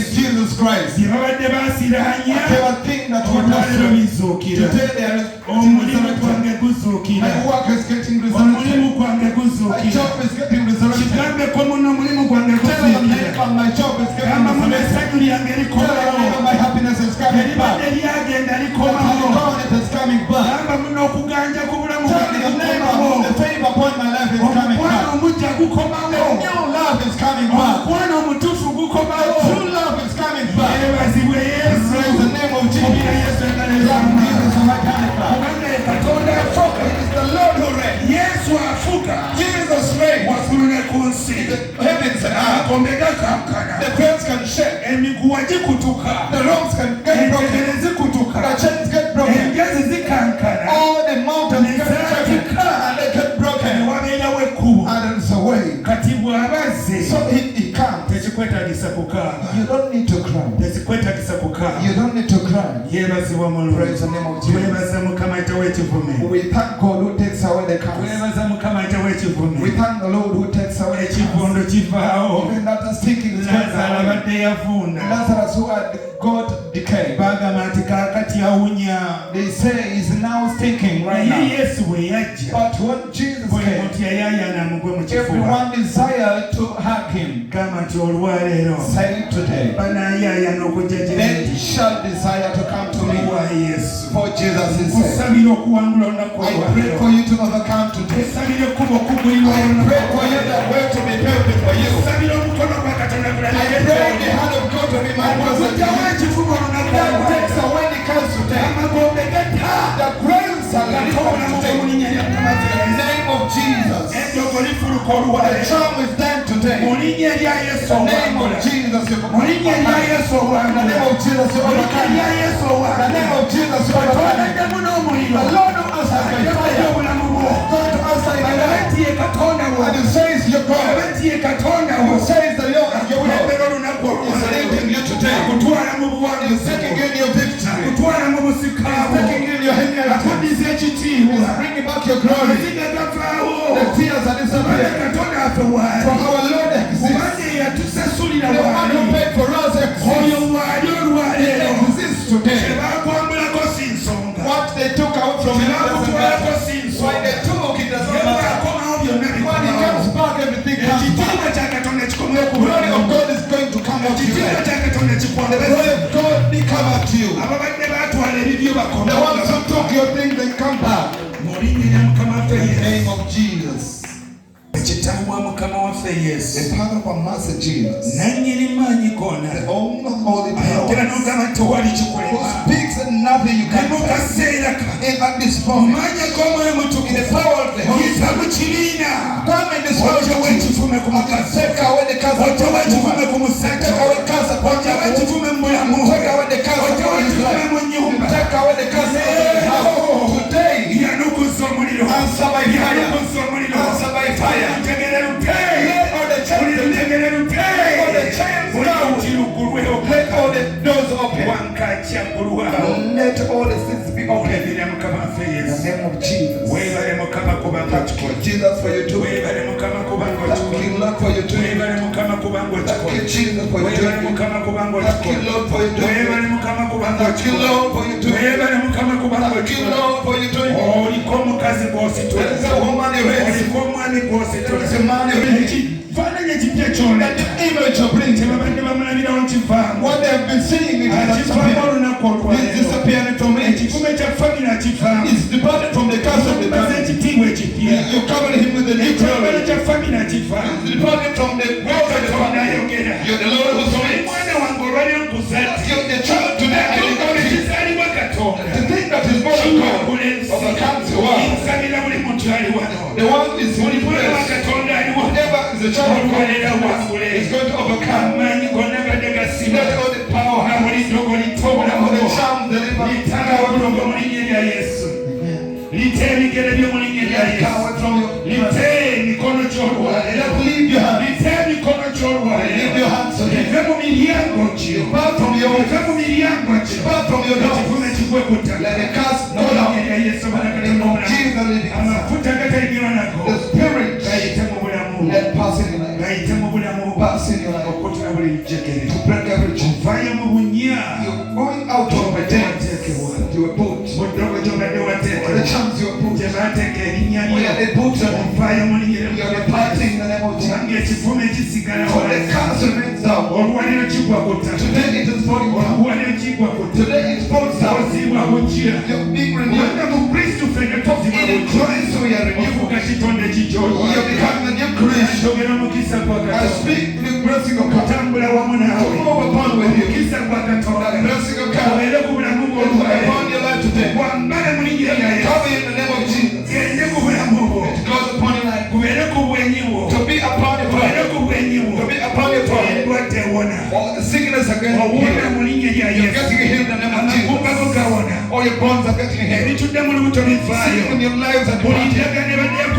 Jesus Christ. Whatever thing that we lost, today they are resurrected. My work is getting resurrected. My job is getting resurrected. Tell them the name of my job is getting resurrected. Tell them my happiness is coming back. The covenant is coming back. Tell them the name of the favor upon my life is coming back. The new love is coming back. True love is coming back. Praise the name of Jesus. Jesus of my God. It is the Lord who reigns. Jesus reigns. The heavens and earth. The grounds can shake. The ropes can get broken. The chains get broken. All the mountains get broken. And they get broken. And it's away. So he comes. You don't need to cry. You don't need to cry. Praise the name of Jesus. We thank God who takes away the curse. We thank the Lord who takes away the curse. Even that is taking his hands away. Lazarus who had got decay. They say he's now stinking right now. But when Jesus came, everyone desired to hug him. Say today, they shall desire to come to me. For Jesus is saying, I pray for you to overcome today. I pray for you that way to be built for you. I pray the hand of God to be my presence. That takes away the curse today. The grace are going to come today. In the name of Jesus. The charm is done today. In the name of Jesus. In the name of Jesus. In the name of Jesus. The Lord will answer by fire. God to answer in the night. And it says your God. It says the Lord and your will is leading you today. He's taking in your victory. He's taking in your inheritance. He's bringing back your glory. The tears are disappearing. For our Lord exists. The one who paid for us exists today. What they took out from him doesn't matter. Why they took it doesn't matter. When he comes back, everything comes back. The glory of God is going to come out to you. The glory of God will come out to you. The ones who took your thing, they come back. In the name of Jesus. The Father of our Master Jesus, the owner of all the powers, who speaks and nothing you can say at this moment. In the power of the Holy Spirit, come in this world. Take away the curse upon the woman. Take away the curse upon the woman. Take away the curse upon his life. Take away the curse upon the house. Today, answer by fire. Answer by fire. Let all the chains down. Let all the doors open. Let all the things be open. In the name of Jesus. Thank you, Jesus, for your doing. Thank you, Lord, for your doing. Thank you, Jesus, for your doing. Thank you, Lord, for your doing. Thank you, Lord, for your doing. Thank you, Lord, for your doing. There is a woman you raised. There is a man you raised. Let the image of bring what they have been seeing is disappearing from it. It's departed from the curse of the family. You cover him with the new glory. It's departed from the growth of the family. You're the Lord who's doing. You're the child today. To think that is born of God overcomes the world. The one is in place. Whatever is the child of God is going to overcome. Let all the power, all the charm deliver. Leave your hands. Leave your hands to him. Depart from your door. Let the curse no longer. Jesus living inside. The spirit let pass in your life. Pass in your life. To break every chain. it puts on you're departing in the name of Jesus. For the cancer rings out. Today it is falling down. Today it falls down. You're being renewed. In Christ we are renewed. You're becoming a new creation. I speak the blessing of God to move upon with you. The blessing of God upon your life today. Cover in the name of Jesus. It goes upon your life. To be upon your life. To be upon your life. All the sickness are getting healed. You're getting healed in the name of Jesus. All your bones are getting healed. Sin in your lives are departing.